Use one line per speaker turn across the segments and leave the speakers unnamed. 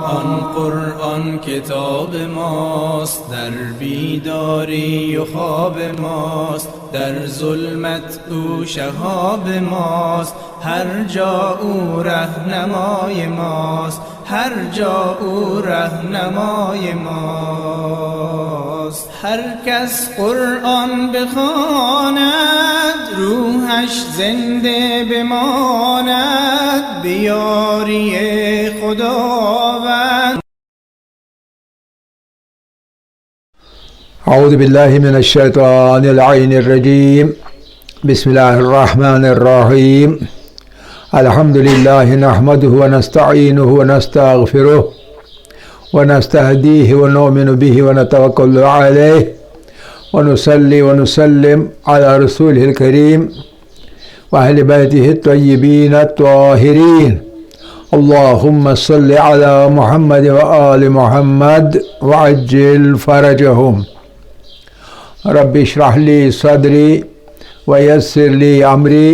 آن قرآن کتاب ماست، در بیداری و خواب ماست، در ظلمت او شهاب ماست، هر جا او رهنمای ماست، هر جا او رهنمای ماست. هر کس قرآن بخواند روحش زنده بماند، بیاری خداوند.
اعوذ باللہ من الشیطان اللعین الرجیم، بسم اللہ الرحمن الرحیم. الحمد للہ نحمده ونستعینه ونستغفره ونستهدیه ونؤمن به ونتوکل علیہ ونصلی ونسلم علی رسوله الکریم واہل بیتہ الطیبین الطاہرین. اللہم صل علی محمد وآل محمد وعجل فرجهم. رب اشرح لی صدری ویسر لی امری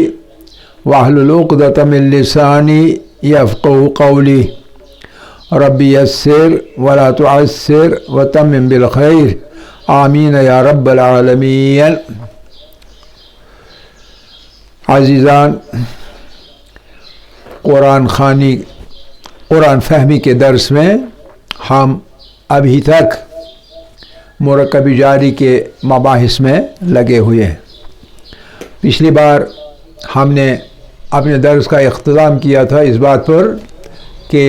واحلل عقدۃ من لسانی یفقهوا قولی. رب یسر ولا تعسر وتمم بالخیر، آمین یا رب العالمین. عزیزان، قرآن خوانی قرآن فہمی کے درس میں ہم ابھی تک مرکب جاری کے مباحث میں لگے ہوئے ہیں. پچھلی بار ہم نے اپنے درس کا اختتام کیا تھا اس بات پر کہ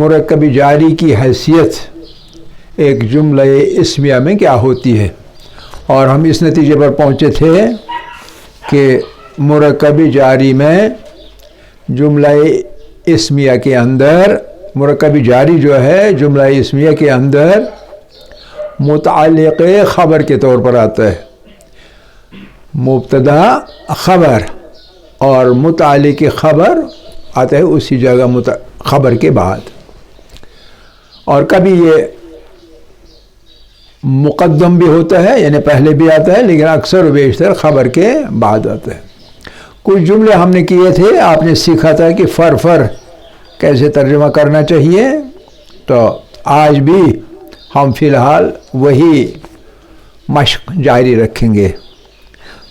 مرکب جاری کی حیثیت ایک جملہ اسمیہ میں کیا ہوتی ہے، اور ہم اس نتیجے پر پہنچے تھے کہ مرکب جاری میں جملہ اسمیہ کے اندر، مرکب جاری جو ہے جملہ اسمیہ کے اندر متعلق خبر کے طور پر آتا ہے. مبتدا خبر اور متعلق خبر آتا ہے اسی جگہ خبر کے بعد، اور کبھی یہ مقدم بھی ہوتا ہے یعنی پہلے بھی آتا ہے، لیکن اکثر و بیشتر خبر کے بعد آتا ہے. کچھ جملے ہم نے کیے تھے، آپ نے سیکھا تھا کہ فر کیسے ترجمہ کرنا چاہیے، تو آج بھی ہم فی الحال وہی مشق جاری رکھیں گے.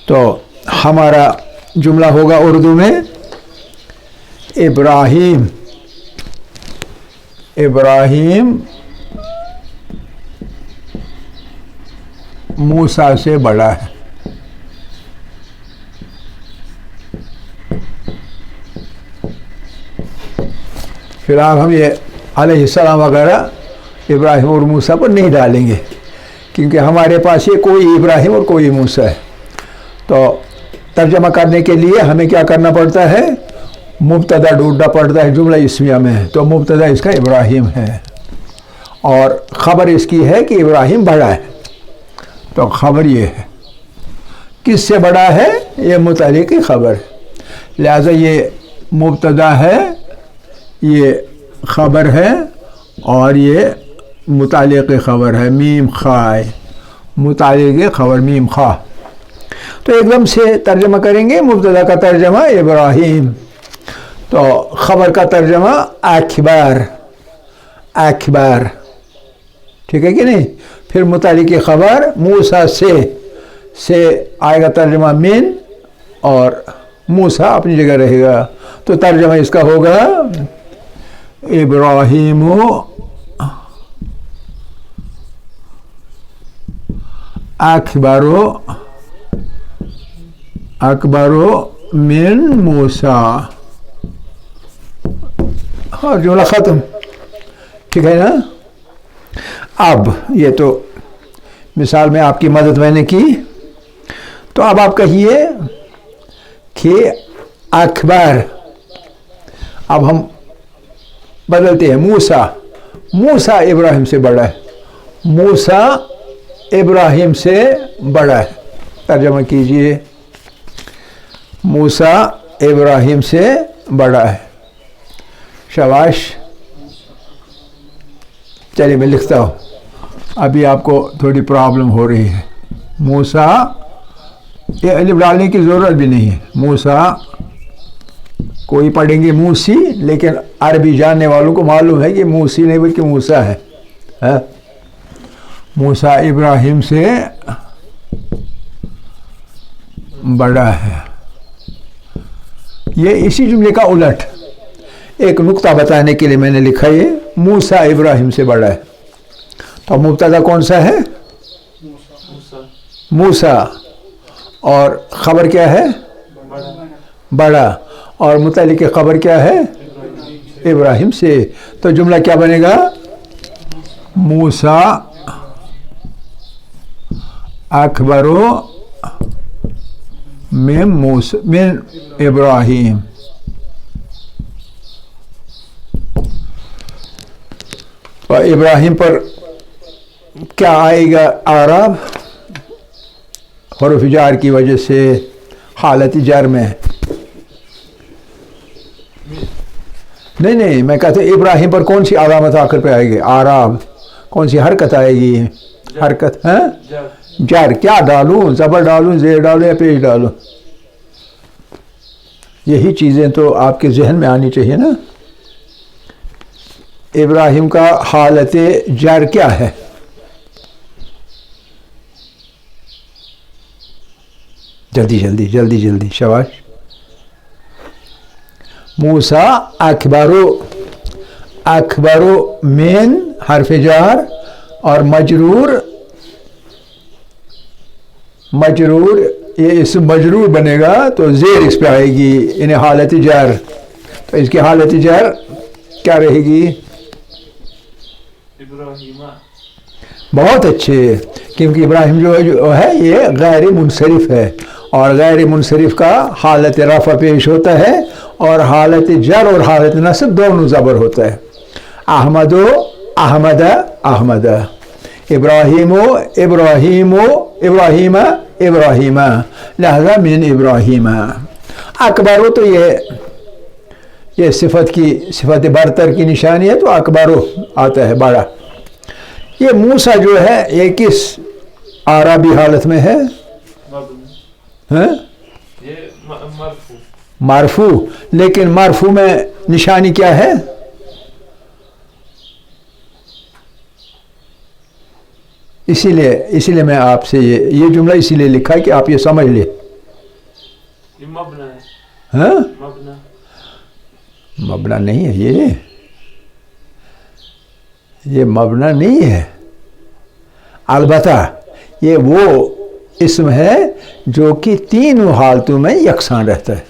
تو ہمارا جملہ ہوگا اردو میں ابراہیم موسیٰ سے بڑا ہے. فی الحال ہم یہ علیہ السلام وغیرہ ابراہیم اور موسیٰ پر نہیں ڈالیں گے، کیونکہ ہمارے پاس یہ کوئی ابراہیم اور کوئی موسیٰ ہے. تو ترجمہ کرنے کے لیے ہمیں کیا کرنا پڑتا ہے، مبتدا ڈھونڈنا پڑتا ہے جملہ اسمیہ میں. تو مبتدا اس کا ابراہیم ہے اور خبر اس کی ہے کہ ابراہیم بڑا ہے. تو خبر یہ ہے، کس سے بڑا ہے، یہ متعلق خبر ہے. لہذا یہ مبتدا ہے، یہ خبر ہے، اور یہ متعلق خبر ہے. میم خائے، متعلق خبر میم خواہ. تو ایک دم سے ترجمہ کریں گے. مبتدا کا ترجمہ ابراہیم، تو خبر کا ترجمہ اکبر، ٹھیک ہے کہ نہیں. پھر متعلق خبر موسیٰ سے آئے گا ترجمہ من، اور موسیٰ اپنی جگہ رہے گا. تو ترجمہ اس کا ہوگا ابراہیم اکبر من موسیٰ، اور جملہ ختم. ٹھیک ہے نا. اب یہ تو مثال میں آپ کی مدد میں نے کی. تو اب آپ کہیے کہ اکبر، اب ہم بدلتے ہیں. موسیٰ ابراہیم سے بڑا ہے. موسیٰ ابراہیم سے بڑا ہے. ترجمہ کیجئے، موسیٰ ابراہیم سے بڑا ہے. شاباش. چلیے میں لکھتا ہوں. ابھی آپ کو تھوڑی پرابلم ہو رہی ہے. موسیٰ، یہ الف ڈالنے کی ضرورت بھی نہیں ہے. موسیٰ کوئی پڑھیں گے موسی، لیکن عربی جاننے والوں کو معلوم ہے کہ موسی نہیں بلکہ موسیٰ ہے. موسیٰ ابراہیم سے بڑا ہے. یہ اسی جملے کا الٹ ایک نقطہ بتانے کے لیے میں نے لکھا یہ موسیٰ ابراہیم سے بڑا ہے. تو مبتدا کون سا ہے؟ موسیٰ. اور خبر کیا ہے؟ بڑا. اور متعلق خبر کیا ہے؟ ابراہیم سے. تو جملہ کیا بنے گا؟ موسیٰ اکبر من ابراہیم. اور ابراہیم پر کیا آئے گا؟ اعراب حروف جار کی وجہ سے حالت جر میں. نہیں میں کہتا ہوں ابراہیم پر کون سی علامت آخر پہ آئے گی؟ اعراب. کون سی حرکت آئے گی؟ حرکت جر. کیا ڈالوں؟ زبر ڈالوں، زیر ڈالوں یا پیش ڈالوں؟ یہی چیزیں تو آپ کے ذہن میں آنی چاہیے نا. ابراہیم کا حالت جر کیا ہے؟ جلدی جلدی جلدی جلدی، شاباش. موسیٰ اکبر من حرف جار اور مجرور یہ اسم مجرور بنے گا تو زیر اس پہ آئے گی، یعنی حالت جر. تو اس کی حالت جر کیا رہے گی؟ بہت اچھے. کیونکہ ابراہیم جو ہے یہ غیر منصرف ہے، اور غیر منصرف کا حالت رفع پیش ہوتا ہے، اور حالت جر اور حالت نصب دونوں زبر ہوتا ہے. احمد ابراہیم لہذا من ابراہیم. اکبر تو یہ صفت برتر کی نشانی ہے، تو اکبر آتا ہے بڑا. یہ موسیٰ جو ہے یہ کس اعرابی حالت میں ہے؟ مرفوع. لیکن مرفوع میں نشانی کیا ہے؟ اسی لیے میں آپ سے یہ جملہ اسی لیے لکھا ہے کہ آپ یہ سمجھ لیں. مبنا نہیں ہے یہ مبنا نہیں ہے. البتہ یہ وہ اسم ہے جو کہ تینوں حالتوں میں یکساں رہتا ہے.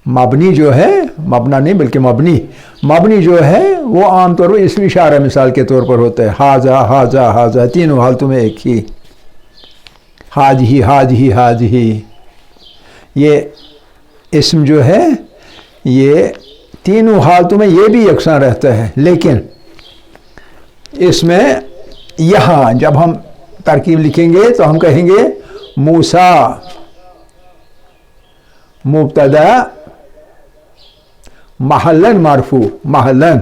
مبنی جو ہے، مبنا نہیں بلکہ مبنی جو ہے وہ عام طور پر اسم اشارہ مثال کے طور پر ہوتا ہے. ہاذا تینوں حالتوں میں ایک ہی. ہاذہی یہ اسم جو ہے یہ تینوں حالتوں میں یہ بھی یکساں رہتا ہے. لیکن اس میں یہاں جب ہم ترکیب لکھیں گے تو ہم کہیں گے موسیٰ مبتدا محلن مرفوع. محلن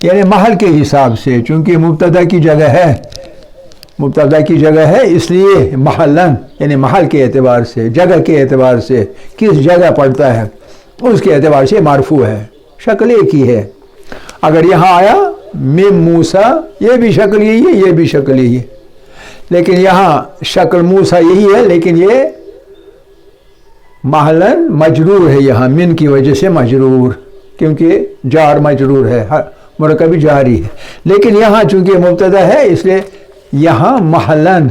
یعنی محل کے حساب سے، چونکہ مبتدا کی جگہ ہے اس لیے محلن یعنی محل کے اعتبار سے، جگہ کے اعتبار سے، کس جگہ پڑتا ہے اس کے اعتبار سے مرفوع ہے. شکل ایک ہی ہے. اگر یہاں آیا من موسیٰ یہ بھی شکل یہی ہے، یہ بھی شکل یہی ہے. لیکن یہاں شکل موسیٰ یہی ہے، لیکن یہ محلن مجرور ہے. یہاں من کی وجہ سے مجرور، کیونکہ جار مجرور ہے، مرکب جاری ہے. لیکن یہاں چونکہ مبتدا ہے اس لیے یہاں محلن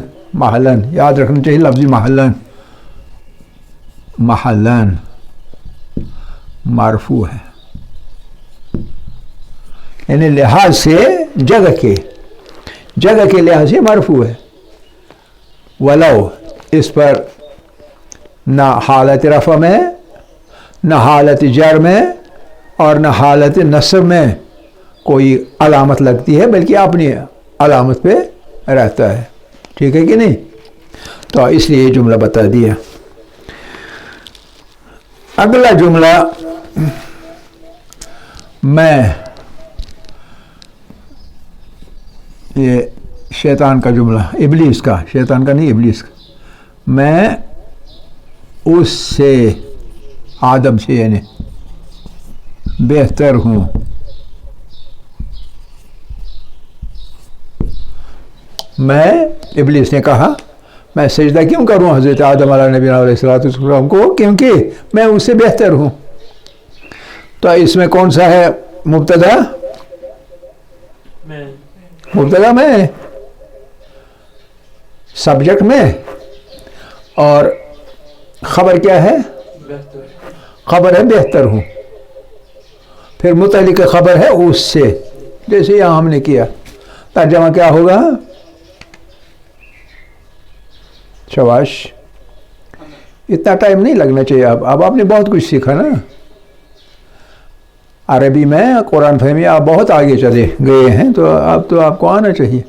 یاد رکھنا چاہیے لفظ محلن مرفوع ہے، یعنی لحاظ سے جگہ کے لحاظ سے مرفوع ہے. ولو اس پر نہ حالت رفع میں، نہ حالت جر میں، اور نہ حالت نصب میں کوئی علامت لگتی ہے، بلکہ اپنی علامت پہ رہتا ہے. ٹھیک ہے کہ نہیں؟ تو اس لیے یہ جملہ بتا دیا. اگلا جملہ میں یہ شیطان کا جملہ، ابلیس کا، شیطان کا نہیں ابلیس کا. میں اس سے آدم سے یعنی بہتر ہوں. میں ابلیس نے کہا میں سجدہ کیوں کروں حضرت آدم علیہ نبی علیہ السلام کو, کیونکہ میں اس سے بہتر ہوں. تو اس میں کون سا ہے مبتدا؟ مبتدا میں, سبجیکٹ میں, اور خبر کیا ہے؟ خبر ہے بہتر ہوں. پھر متعلق خبر ہے اس سے, جیسے یہاں ہم نے کیا. ترجمہ کیا ہوگا؟ شاباش. اتنا ٹائم نہیں لگنا چاہیے. اب آپ نے بہت کچھ سیکھا نا عربی میں, قرآن فہمی آپ بہت آگے چلے گئے ہیں, تو اب تو آپ کو آنا چاہیے.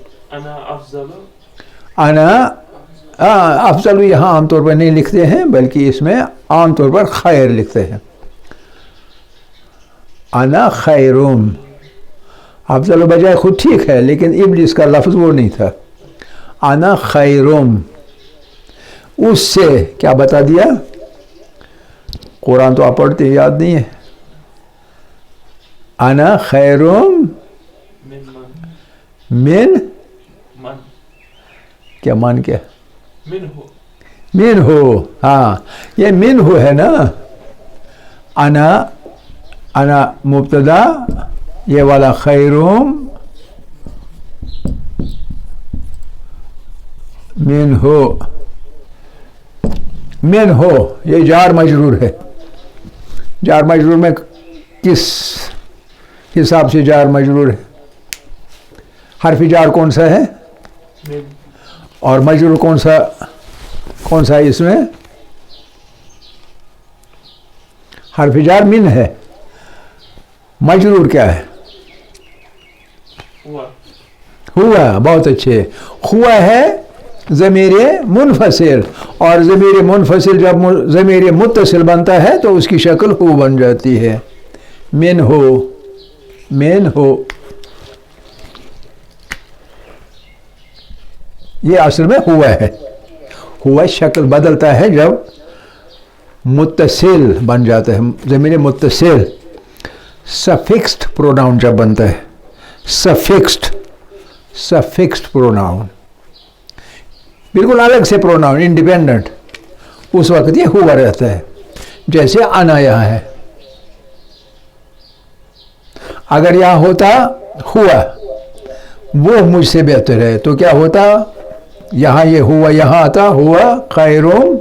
انا افضل یہاں عام طور پر نہیں لکھتے ہیں, بلکہ اس میں عام طور پر خیر لکھتے ہیں. انا خیرم, افضل بجائے خود ٹھیک ہے, لیکن ابلیس کا لفظ وہ نہیں تھا. انا خیرم, اس سے کیا بتا دیا؟ قرآن تو آپ پڑھتے ہیں, یاد نہیں ہے. انا خیرم من کیا مان کیا؟ من ہو. ہاں یہ من ہو ہے نا. انا مبتدا, یہ والا خیرم من ہو. من ہو یہ جار مجرور ہے. جار مجرور میں کس حساب سے جار مجرور ہے؟ حرف جار کون سا ہے اور مجرور کون سا ہے اس میں؟ حرف جار من ہے, مجرور کیا ہے؟ ہوا. بہت اچھے. ہوا ہے ضمیر منفصل, اور ضمیر منفصل جب ضمیر متصل بنتا ہے تو اس کی شکل ہو بن جاتی ہے. من ہو, من ہو. یہ اصل میں ہوا ہے. ہوا شکل بدلتا ہے جب متصل بن جاتا ہے, ضمیر متصل. سفکسڈ پروناؤن جب بنتا ہے, سفکسڈ پروناؤن, بالکل الگ سے پروناؤن, انڈیپینڈنٹ, اس وقت یہ ہوا رہتا ہے. جیسے انا یہاں ہے, اگر یہاں ہوتا ہوا وہ مجھ سے بہتر ہے تو کیا ہوتا؟ یہاں یہ ہوا یہاں آتا ہوا خیرم,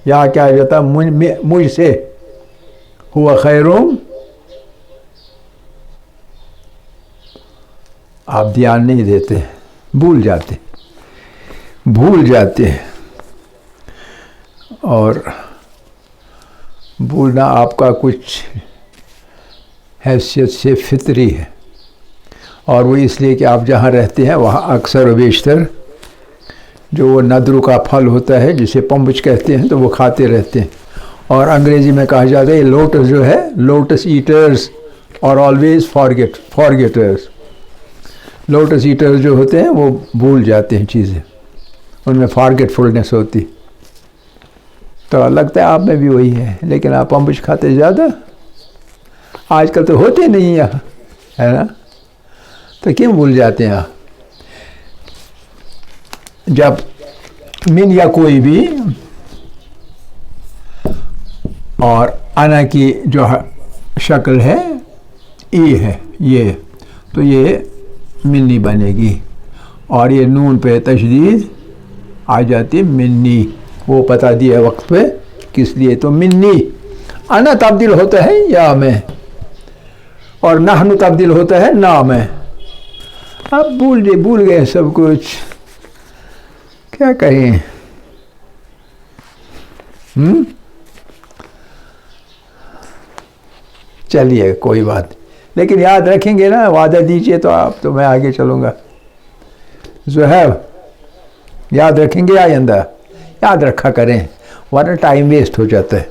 یہاں کیا جاتا مجھ سے ہوا خیرم. آپ دھیان نہیں دیتے, بھول جاتے ہیں, اور بھولنا آپ کا کچھ حیثیت سے فطری ہے, اور وہ اس لیے کہ آپ جہاں رہتے ہیں وہاں اکثر و بیشتر جو وہ ندرو کا پھل ہوتا ہے جسے پمبچ کہتے ہیں تو وہ کھاتے رہتے ہیں. اور انگریزی میں کہا جاتا ہے لوٹس جو ہے, لوٹس ایٹرز اور آلویز فارگیٹرز. لوٹس ایٹرز جو ہوتے ہیں وہ بھول جاتے ہیں چیزیں, ان میں فارگیٹ فلنس ہوتی. تو لگتا ہے آپ میں بھی وہی ہے, لیکن آپ پمبچ کھاتے زیادہ. آج کل تو ہوتے نہیں یہاں, ہے نا, تو کیوں بھول جاتے ہیں آپ؟ جب من یا کوئی بھی اور انا کی جو شکل ہے ای ہے یہ, تو یہ منی بنے گی, اور یہ نون پہ تشدید آ جاتی منی. وہ بتا دیا وقت پہ کس لیے, تو منی. انا تبدیل ہوتا ہے یا میں, اور نحن تبدیل ہوتا ہے نا میں. اب بھول گئے سب کچھ, کیا کہیں. چلیے کوئی بات, لیکن یاد رکھیں گے نا, وعدہ دیجئے تو آپ, تو میں آگے چلوں گا. زہیب یاد رکھیں گے آئندہ, یاد رکھا کریں ورنہ ٹائم ویسٹ ہو جاتا ہے.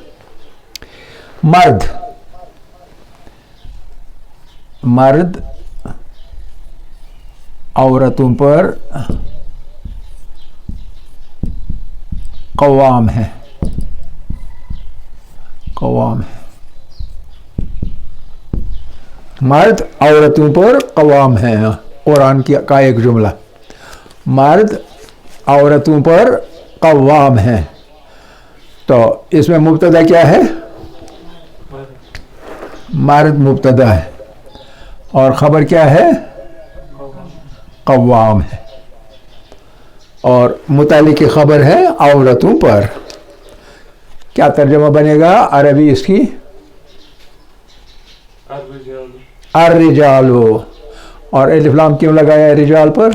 مرد عورتوں پر قوام ہے. قوام ہے. مرد عورتوں پر قوام ہے. قرآن کا ایک جملہ، مرد عورتوں پر قوام ہے. تو اس میں مبتدا کیا ہے؟ مرد مبتدا ہے اور خبر کیا ہے؟ قوام ہے. اور متعلق کی خبر ہے عورتوں پر. کیا ترجمہ بنے گا عربی اس کی؟ الرجال. اور الف لام کیوں لگایا رجال پر؟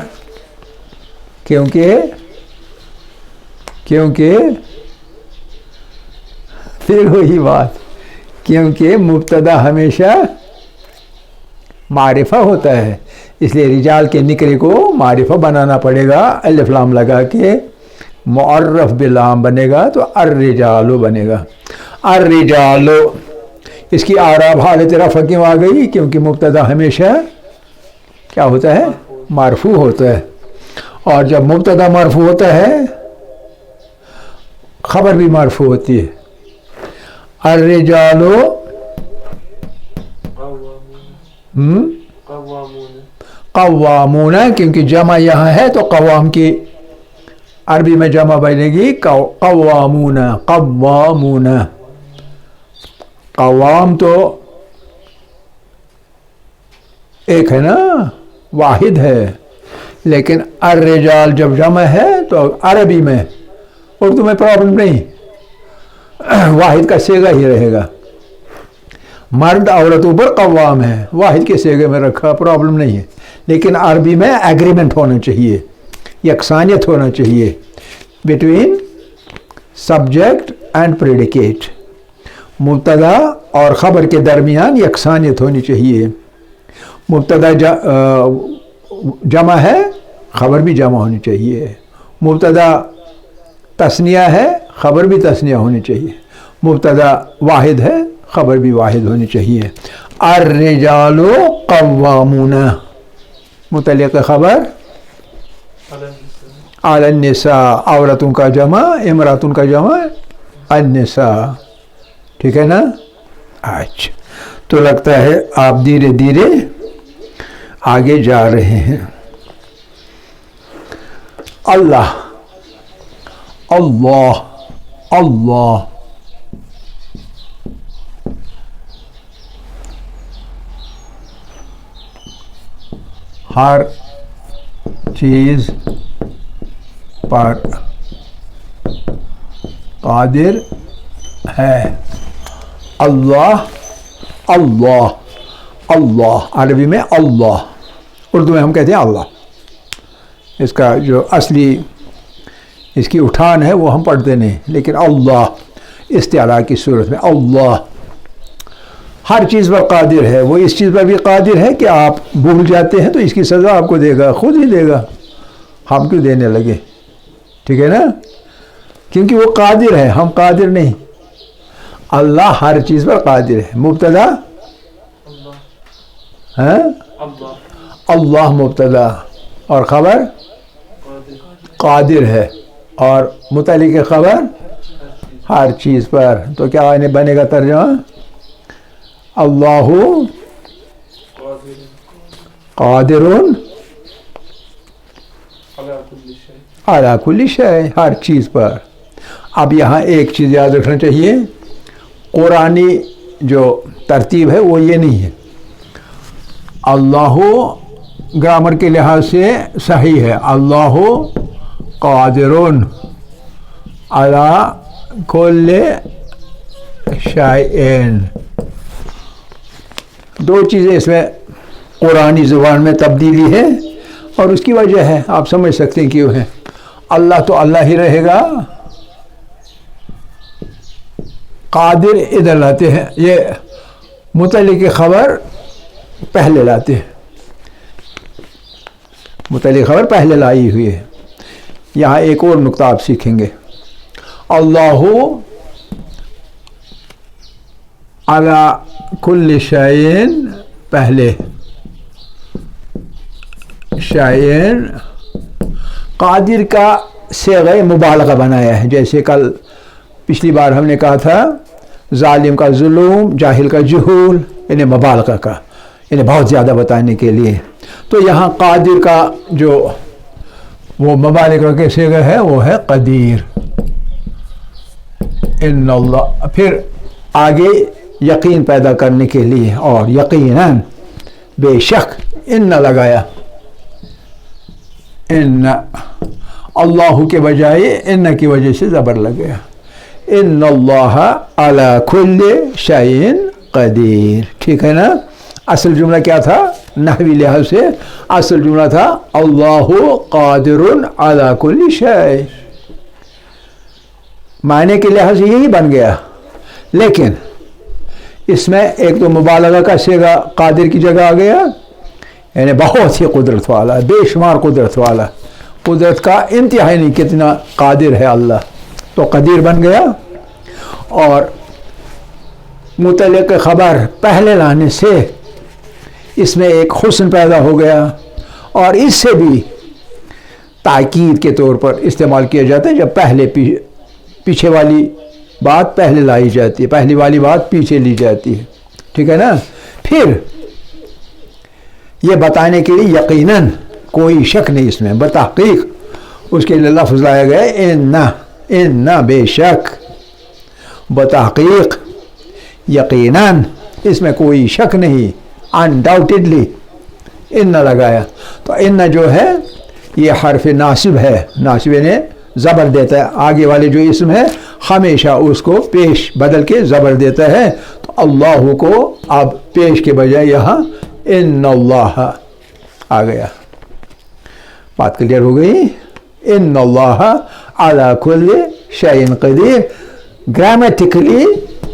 کیونکہ پھر وہی بات، کیونکہ مبتدا ہمیشہ معرفہ ہوتا ہے، اس لیے رجال کے نکرے کو معرفہ بنانا پڑے گا. الف لام لگا کے معرف بلام بنے گا تو الرجال بنے گا. الرجال. اس کی اعراب حالت رفع کیوں آ گئی؟ کیونکہ مبتدا ہمیشہ کیا ہوتا ہے؟ مرفوع ہوتا ہے. اور جب مبتدا مرفوع ہوتا ہے خبر بھی مرفوع ہوتی ہے. الرجال قوامون، کیونکہ جمع یہاں ہے تو قوام کی عربی میں جمع بنے گی قوامون. قوامون. قوام تو ایک ہے نا، واحد ہے، لیکن الرجال جب جمع ہے تو عربی میں، اردو میں پرابلم نہیں، واحد کا صیغہ ہی رہے گا. مرد عورتوں پر قوام ہے، واحد کے صیغے میں رکھا، پرابلم نہیں ہے. لیکن عربی میں ایگریمنٹ ہونا چاہیے، یکسانیت ہونا چاہیے بٹوین سبجیکٹ اینڈ پریڈیکیٹ. مبتدا اور خبر کے درمیان یکسانیت ہونی چاہیے. مبتدا جمع ہے، خبر بھی جمع ہونی چاہیے. مبتدا تثنیہ ہے، خبر بھی تثنیہ ہونی چاہیے. مبتدا واحد ہے، خبر بھی واحد ہونی چاہیے. الرجال قوامون، متعلق خبر علی النساء، عورتوں کا جمع امراتن کا جمع النساء. ٹھیک ہے نا؟ اچھا، تو لگتا ہے آپ دھیرے دھیرے آگے جا رہے ہیں. اللہ اللہ اللہ. ہر چیز پر قادر ہے. اللہ اللہ اللہ. عربی میں اللہ، اردو میں ہم کہتے ہیں اللہ. اس کا جو اصلی اس کی اٹھان ہے وہ ہم پڑھتے نہیں، لیکن اللہ استعلاء کی صورت میں اللہ. ہر چیز پر قادر ہے. وہ اس چیز پر بھی قادر ہے کہ آپ بھول جاتے ہیں تو اس کی سزا آپ کو دے گا، خود ہی دے گا، ہم کیوں دینے لگے. ٹھیک ہے نا؟ کیونکہ وہ قادر ہے، ہم قادر نہیں. اللہ ہر چیز پر قادر ہے. مبتدا اللہ مبتدا اور خبر قادر ہے، اور متعلق خبر ہر چیز پر. تو کیا بنے گا ترجمہ؟ اللہ قادر علی کل شیء، ہر چیز پر. اب یہاں ایک چیز یاد رکھنا چاہیے، قرآنی جو ترتیب ہے وہ یہ نہیں ہے. اللہ گرامر کے لحاظ سے صحیح ہے، اللہ قادر علی کل شیء. دو چیزیں اس میں قرآنی زبان میں تبدیلی ہے، اور اس کی وجہ ہے، آپ سمجھ سکتے ہیں کیوں ہے. اللہ تو اللہ ہی رہے گا، قادر ادھر لاتے ہیں، یہ متعلق خبر پہلے لاتے ہیں، متعلق خبر پہلے لائی ہوئی ہے. یہاں ایک اور نقطہ آپ سیکھیں گے. اللہ علی کل شیء پہلے، شیء قادر کا صیغہ مبالغہ بنایا ہے. جیسے کل پچھلی بار ہم نے کہا تھا ظالم کا ظلم، جاہل کا جہول، انہیں مبالغہ کا، انہیں بہت زیادہ بتانے کے لیے. تو یہاں قادر کا جو وہ مبالغہ کے صیغہ ہے وہ ہے قدیر. ان اللہ، پھر آگے یقین پیدا کرنے کے لیے، اور یقیناً بے شک ان لگایا، ان اللہ کے بجائے ان کی وجہ سے زبر لگ گیا. ان اللہ علی کل شیء قدیر. ٹھیک ہے نا؟ اصل جملہ کیا تھا نحوی لحاظ سے؟ اصل جملہ تھا اللہ قادر علی کل شیء. معنی کے لحاظ سے یہی بن گیا، لیکن اس میں ایک تو مبالغہ کا صیغہ قادر کی جگہ آ گیا، یعنی بہت ہی قدرت والا، بے شمار قدرت والا، قدرت کا انتہائی نہیں کتنا قادر ہے اللہ، تو قدیر بن گیا. اور متعلق خبر پہلے لانے سے اس میں ایک حسن پیدا ہو گیا، اور اس سے بھی تاکید کے طور پر استعمال کیا جاتا ہے جب پہلے پیچھے والی بات پہلے لائی جاتی ہے، پہلی والی بات پیچھے لی جاتی ہے. ٹھیک ہے نا؟ پھر یہ بتانے کے لیے یقیناً کوئی شک نہیں اس میں، بتحقیق اس کے لیے لفظ لایا گیا ان بے شک، بتحقیق، یقیناً، اس میں کوئی شک نہیں، انڈاؤٹیڈلی ان لگایا. تو ان جو ہے یہ حرف ناصب ہے، ناصب نے زبر دیتا ہے، آگے والے جو اسم ہے ہمیشہ اس کو پیش بدل کے زبر دیتا ہے. تو اللہ کو اب پیش کے بجائے یہاں ان اللہ آ گیا. بات کلیئر ہو گئی؟ ان اللہ علی کل شیء قدیر. گرامیٹیکلی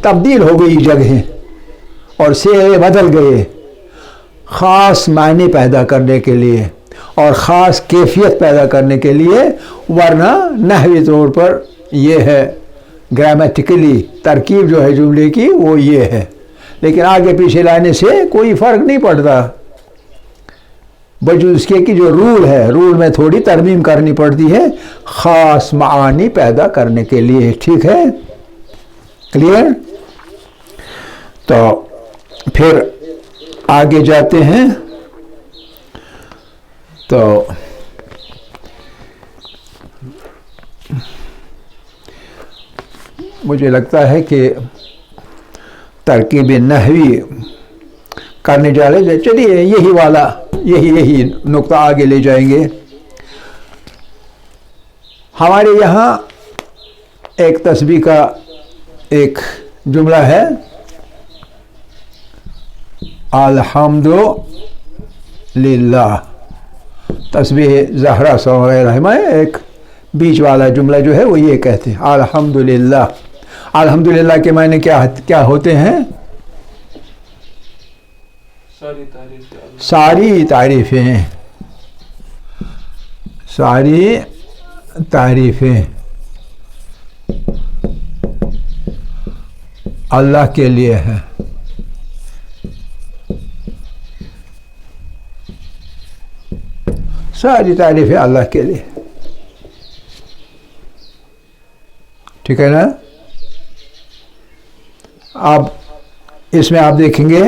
تبدیل ہو گئی جگہیں اور صیغے بدل گئے، خاص معنی پیدا کرنے کے لیے اور خاص کیفیت پیدا کرنے کے لیے، ورنہ نحوی طور پر یہ ہے گرامیٹیکلی ترکیب جو ہے جملے کی وہ یہ ہے، لیکن آگے پیچھے لانے سے کوئی فرق نہیں پڑتا، بجو اس کے کہ جو رول ہے، رول میں تھوڑی ترمیم کرنی پڑتی ہے خاص معانی پیدا کرنے کے لیے. ٹھیک ہے؟ کلیئر؟ تو پھر آگے جاتے ہیں. تو مجھے لگتا ہے کہ ترکیب نحوی کرنے جا رہے، چلیے یہی والا یہی نقطہ آگے لے جائیں گے. ہمارے یہاں ایک تسبیح کا ایک جملہ ہے، الحمد للہ، تسبیح زہرا صلی اللہ علیہ وسلم، ایک بیچ والا جملہ جو ہے وہ یہ کہتے ہیں الحمد للہ. الحمد للہ کے معنی کیا ہوتے ہیں؟ ساری تعریفیں، ساری تعریفیں اللہ کے لیے ہیں. ساری تعریفیں اللہ کے لیے. ٹھیک ہے نا؟ اب اس میں آپ دیکھیں گے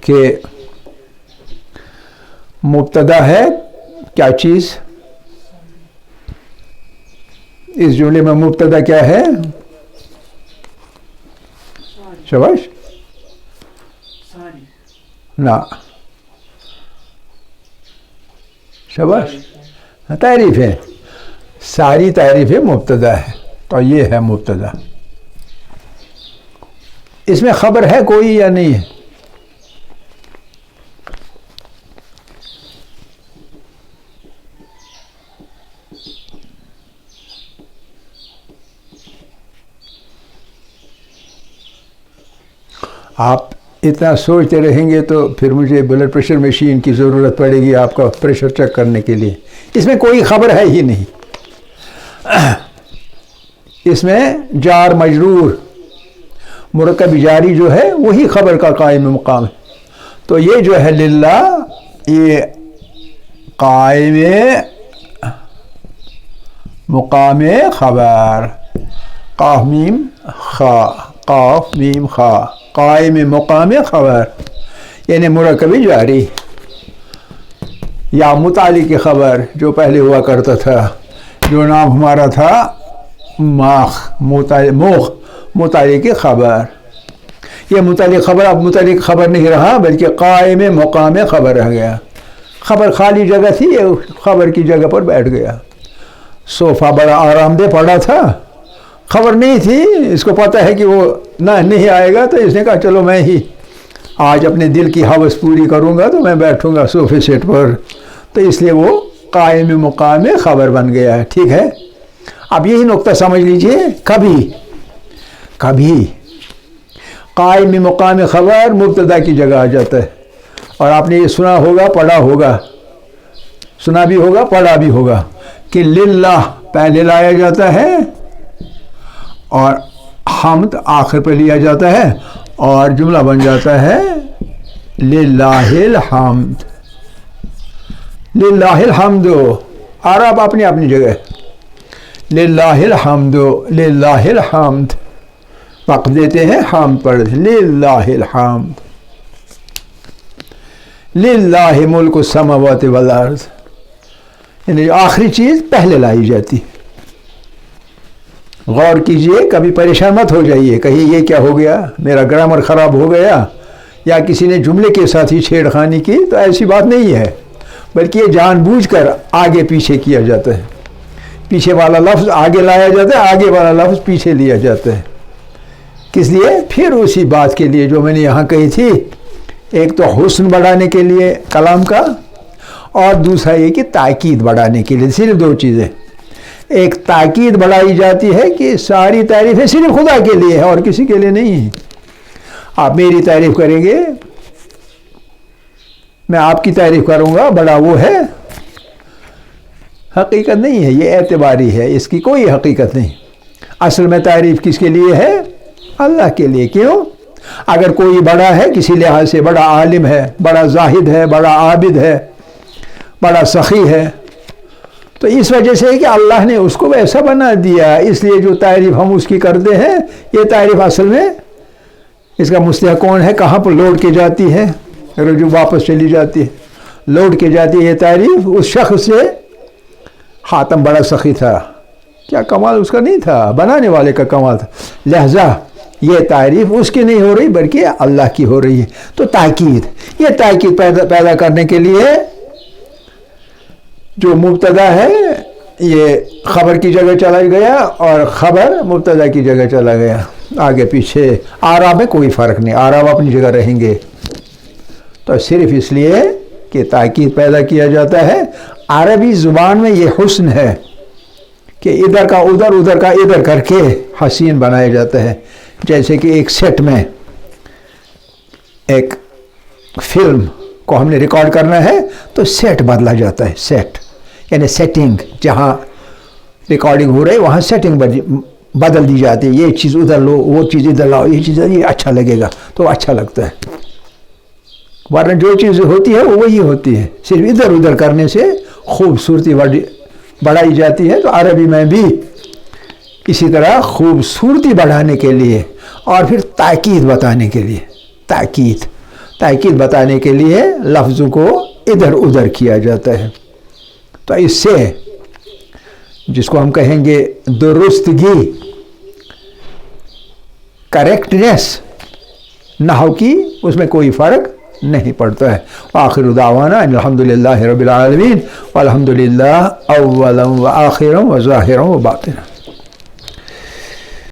کہ مبتدا ہے کیا چیز؟ اس جملے میں مبتدا کیا ہے؟ شباش نا، شباش، تعریف ہے، ساری تعریفیں مبتدا ہے. تو یہ ہے مبتدا. اس میں خبر ہے کوئی یا نہیں ہے؟ آپ اتنا سوچتے رہیں گے تو پھر مجھے بلڈ پریشر مشین کی ضرورت پڑے گی آپ کا پریشر چیک کرنے کے لیے. اس میں کوئی خبر ہے ہی نہیں. اس میں جار مجرور مرکب جاری جو ہے وہی خبر کا قائم مقام ہے. تو یہ جو ہے للہ، یہ قائم مقام خبر، قاف میم خا، قاف میم خا قائم مقام خبر یعنی مرکبی جاری یا متعلق کی خبر جو پہلے ہوا کرتا تھا جو نام ہمارا تھا ماخ موخ متعلق کی خبر یہ متعلق خبر اب متعلق خبر نہیں رہا بلکہ قائم مقام خبر رہ گیا خبر خالی جگہ تھی یہ خبر کی جگہ پر بیٹھ گیا صوفہ بڑا آرام دہ پڑا تھا خبر نہیں تھی اس کو پتہ ہے کہ وہ نہیں آئے گا تو اس نے کہا چلو میں ہی آج اپنے دل کی ہوس پوری کروں گا تو میں بیٹھوں گا صوفے سیٹ پر تو اس لیے وہ قائم مقام خبر بن گیا ہے ٹھیک ہے اب یہی نقطہ سمجھ لیجئے کبھی قائم مقام خبر مبتدا کی جگہ آ جاتا ہے اور آپ نے یہ سنا ہوگا پڑھا ہوگا سنا بھی ہوگا پڑھا بھی ہوگا کہ للہ پہلے لایا جاتا ہے اور حمد آخر پہ لیا جاتا ہے اور جملہ بن جاتا ہے للہ الحمد للہ الحمد اور آپ اپنی اپنی جگہ للہ الحمد للہ الحمد وقت دیتے ہیں حمد پڑھ للہ الحمد للہ ملک السماوات والارض یعنی آخری چیز پہلے لائی جاتی غور کیجئے کبھی پریشان مت ہو جائیے کہیں یہ کیا ہو گیا میرا گرامر خراب ہو گیا یا کسی نے جملے کے ساتھ ہی چھیڑ خانی کی تو ایسی بات نہیں ہے بلکہ یہ جان بوجھ کر آگے پیچھے کیا جاتا ہے پیچھے والا لفظ آگے لایا جاتا ہے آگے والا لفظ پیچھے لیا جاتا ہے کس لیے پھر اسی بات کے لیے جو میں نے یہاں کہی تھی ایک تو حسن بڑھانے کے لیے کلام کا اور دوسرا یہ کہ تاکید بڑھانے کے لیے صرف دو چیزیں ایک تاکید بڑھائی جاتی ہے کہ ساری تعریفیں صرف خدا کے لیے ہے اور کسی کے لیے نہیں ہے آپ میری تعریف کریں گے میں آپ کی تعریف کروں گا بڑا وہ ہے حقیقت نہیں ہے یہ اعتباری ہے اس کی کوئی حقیقت نہیں اصل میں تعریف کس کے لیے ہے اللہ کے لیے کیوں اگر کوئی بڑا ہے کسی لحاظ سے بڑا عالم ہے بڑا زاہد ہے بڑا عابد ہے بڑا سخی ہے تو اس وجہ سے کہ اللہ نے اس کو ایسا بنا دیا اس لیے جو تعریف ہم اس کی کرتے ہیں یہ تعریف اصل میں اس کا مستحق کون ہے کہاں پر لوٹ کے جاتی ہے رجوع واپس چلی جاتی ہے لوٹ کے جاتی ہے یہ تعریف اس شخص سے حاتم بڑا سخی تھا کیا کمال اس کا نہیں تھا بنانے والے کا کمال تھا لہذا یہ تعریف اس کی نہیں ہو رہی بلکہ اللہ کی ہو رہی ہے تو تاکید یہ تاکید پیدا کرنے کے لیے جو مبتدا ہے یہ خبر کی جگہ چلا گیا اور خبر مبتدا کی جگہ چلا گیا آگے پیچھے آرام میں کوئی فرق نہیں آرام اپنی جگہ رہیں گے تو صرف اس لیے کہ تاکید پیدا کیا جاتا ہے عربی زبان میں یہ حسن ہے کہ ادھر کا ادھر ادھر کا ادھر کر کے حسین بنایا جاتا ہے جیسے کہ ایک سیٹ میں ایک فلم کو ہم نے ریکارڈ کرنا ہے تو سیٹ بدلا جاتا ہے سیٹ یعنی سیٹنگ جہاں ریکارڈنگ ہو رہی وہاں سیٹنگ بدل دی جاتی ہے یہ چیز ادھر لو وہ چیز ادھر لاؤ یہ چیز یہ اچھا لگے گا تو اچھا لگتا ہے ورنہ جو چیز ہوتی ہے وہ وہی ہوتی ہے صرف ادھر ادھر کرنے سے خوبصورتی بڑھائی جاتی ہے تو عربی میں بھی اسی طرح خوبصورتی بڑھانے کے لیے اور پھر تاکید بتانے کے لیے تاکید بتانے کے لیے لفظوں کو ادھر ادھر کیا جاتا ہے تو اس سے جس کو ہم کہیں گے درستگی کریکٹنیس نحو کی اس میں کوئی فرق نہیں پڑتا ہے آخر دعوانا الحمدللہ رب العالمین والحمدللہ اولا و آخرا و ظاہرا و باطنا